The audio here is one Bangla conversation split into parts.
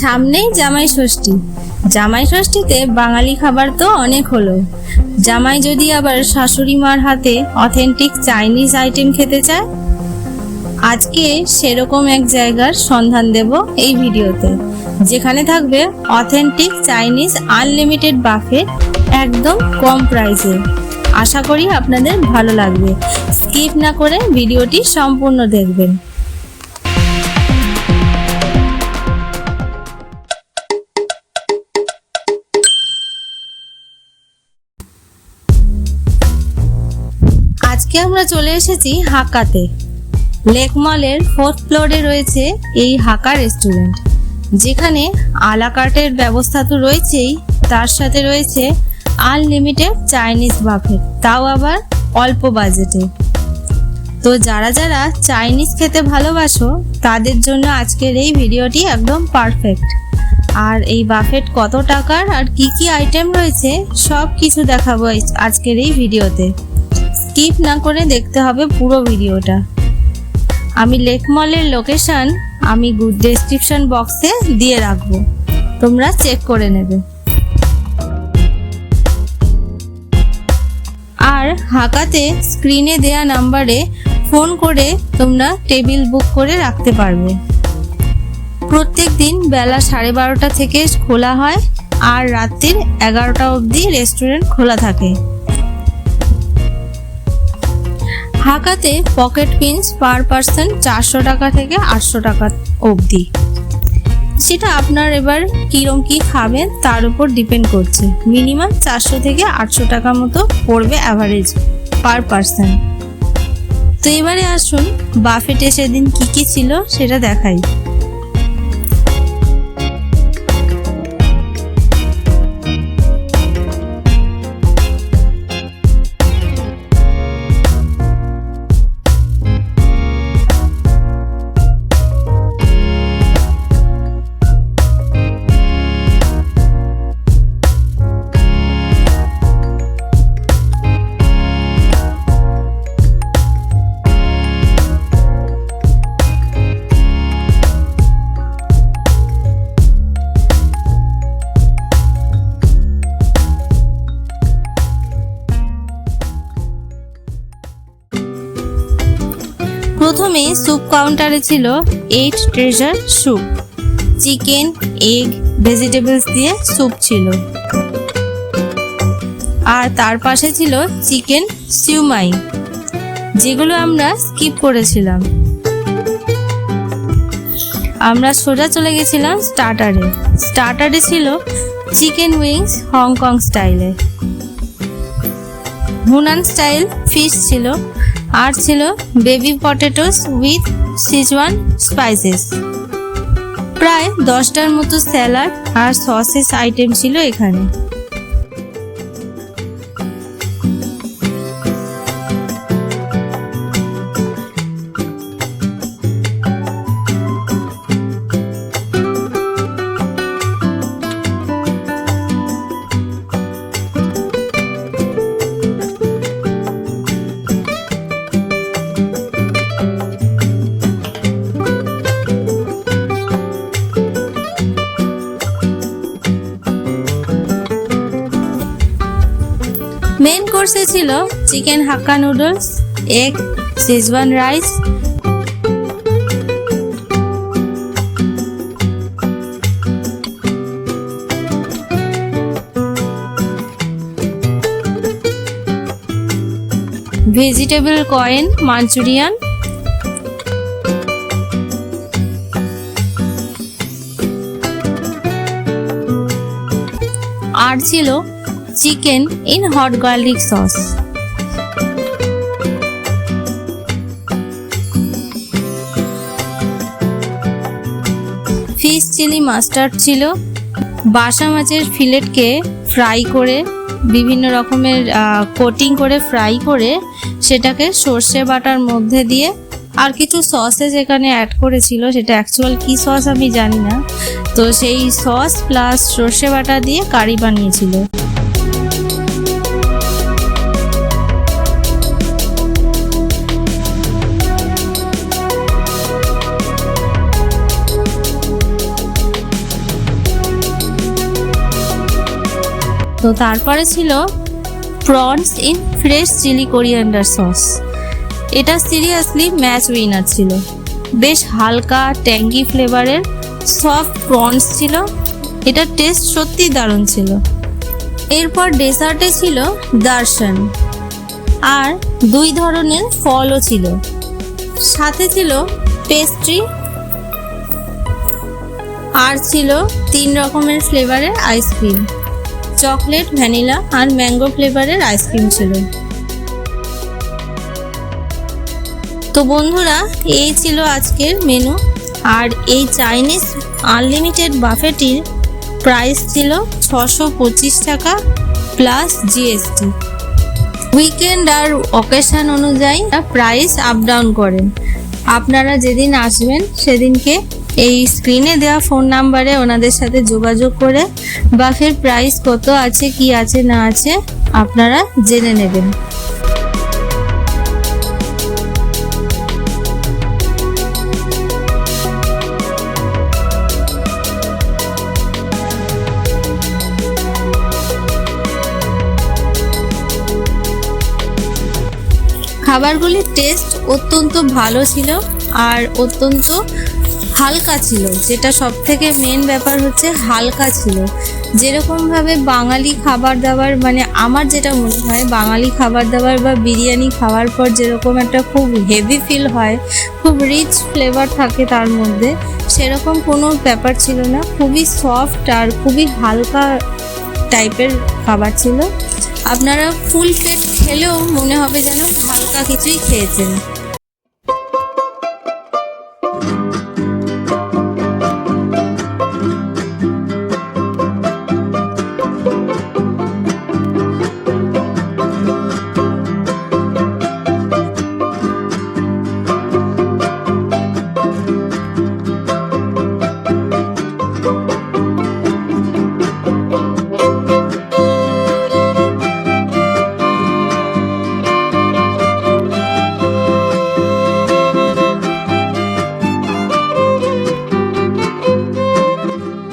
সামনেই জামাই ষষ্ঠী। জামাই ষষ্ঠীতে বাঙালি খাবার তো অনেক হলো, জামাই যদি আবার শাশুড়ি মার হাতে অথেন্টিক চাইনিজ আইটেম খেতে চায়, আজকে সেরকম এক জায়গার সন্ধান দেব এই ভিডিওতে, যেখানে থাকবে অথেন্টিক চাইনিজ আনলিমিটেড বাফেট একদম কম প্রাইসে। আশা করি আপনাদের ভালো লাগবে, স্কিপ না করে ভিডিওটি সম্পূর্ণ দেখবেন। আজকে আমরা চলে এসেছি হাকাতে। লেক মলের 4th ফ্লোরে রয়েছে এই হাকা রেস্টুরেন্ট, যেখানে আলা কার্টের ব্যবস্থা তো রয়েছেই, তার সাথে রয়েছে আনলিমিটেড চাইনিজ বাফেট, তাও আবার অল্প বাজেটে। তো যারা যারা চাইনিজ খেতে ভালোবাসো তাদের জন্য আজকের এই ভিডিওটি একদম পারফেক্ট। আর এই বাফেট কত টাকার আর কি কি আইটেম রয়েছে সব কিছু দেখাবো আজকের এই ভিডিওতে। স্কিপ না করে দেখতে হবে পুরো ভিডিওটা। আমি লেক মলের লোকেশন আমি ডেসক্রিপশন বক্সে দিয়ে রাখবো, তোমরা চেক করে নেবে। আর হাকাতে স্ক্রিনে দেয়া নাম্বারে ফোন করে তোমরা টেবিল বুক করে রাখতে পারবে। প্রত্যেক দিন বেলা 12:30 থেকে খোলা হয় আর রাত্রির 11টা অবধি রেস্টুরেন্ট খোলা থাকে। হাকাতে পকেট পিন্স পার পারসন 400 টাকা থেকে 800 টাকা অবধি, সেটা আপনার এবার কিরম কি খাবেন তার উপর ডিপেন্ড করছে। মিনিমাম 400 থেকে 800 টাকা মতো পড়বে অ্যাভারেজ পার পারসন। তো এবারে আসুন বাফেটে সেদিন কি কি ছিল সেটা দেখাই। প্রথমে স্যুপ কাউন্টারে ছিল 8 treasure soup, chicken, egg, vegetables দিয়ে স্যুপ ছিল। আর তার পাশে ছিল চিকেন সিউমাই, যেগুলো আমরা স্কিপ করেছিলাম। আমরা সোজা চলে গেছিলাম স্টার্টারে। স্টার্টারে ছিল চিকেন উইংস হংকং স্টাইলে, হুনান স্টাইল ফিশ ছিল, আর ছিল baby potatoes with Szechuan spices. প্রায় 10টার মতো স্যালাড আর সসেস আইটেম ছিল এখানে। মেন কোর্সে ছিল chicken hakka noodles, egg, schezwan rice, vegetable coin Manchurian, আর ছিল chicken in hot garlic sauce. Fish chilli mustard ছিল। বাসা মাছের ফিলেটকে ফ্রাই করে বিভিন্ন রকমের কোটিং করে ফ্রাই করে সেটাকে সর্ষে বাটার মধ্যে দিয়ে আর কিছু সসেস এখানে অ্যাড করেছিল, সেটা অ্যাকচুয়াল কি সস আমি জানি না। তো সেই সস প্লাস সর্ষে বাটা দিয়ে কারি বানিয়েছিল। তো তারপরে ছিল prawns in fresh chilli coriander sauce. এটা সিরিয়াসলি ম্যাচ উইনার ছিল। বেশ হালকা ট্যাঙ্গি ফ্লেভারের সফট প্রনস ছিল। এটার টেস্ট সত্যি দারুণ ছিল। এরপর ডেসার্টে ছিল দর্শন, আর 2 ধরনের ফলও ছিল। সাথে ছিল পেস্ট্রি, আর ছিল 3 রকমের ফ্লেভারের আইসক্রিম। চকলেট, ভ্যানিলা আর ম্যাঙ্গো ফ্লেভারের আইসক্রিম ছিল। তো বন্ধুরা, এই ছিল আজকের মেনু। আর এই চাইনিজ আনলিমিটেড বাফেটির প্রাইস ছিল 625 টাকা প্লাস জিএসটি। উইকেন্ড আর অকেশন অনুযায়ী প্রাইস আপ ডাউন করেন। আপনারা যেদিন আসবেন সেদিনকে এই স্ক্রিনে দেওয়া ফোন নাম্বারে ওনাদের সাথে যোগাযোগ করে বাফের প্রাইস কত আছে, কি আছে না আছে আপনারা জেনে নেবেন। খাবারগুলির টেস্ট অত্যন্ত ভালো ছিল আর অত্যন্ত হালকা ছিল। যেটা সব থেকে মেন ব্যাপার হচ্ছে হালকা ছিল। যেরকমভাবে বাঙালি খাবার দাবার, মানে আমার যেটা মনে হয় বাঙালি খাবার দাবার বা বিরিয়ানি খাওয়ার পর যেরকম একটা খুব হেভি ফিল হয়, খুব রিচ ফ্লেভার থাকে তার মধ্যে, সেরকম কোনো ব্যাপার ছিল না। খুবই সফট আর খুবই হালকা টাইপের খাবার ছিল। আপনারা ফুল পেট খেলেও মনে হবে যেন হালকা কিছুই খেয়েছেন।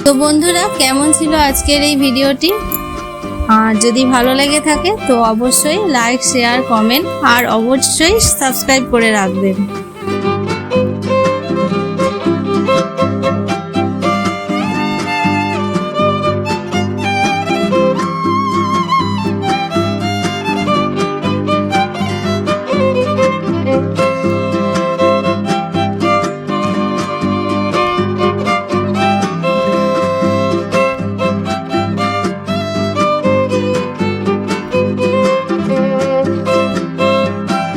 তো বন্ধুরা, কেমন ছিল আজকের এই ভিডিওটি? আর যদি ভালো লেগে থাকে তো অবশ্যই লাইক, শেয়ার, কমেন্ট আর অবশ্যই সাবস্ক্রাইব করে রাখবেন।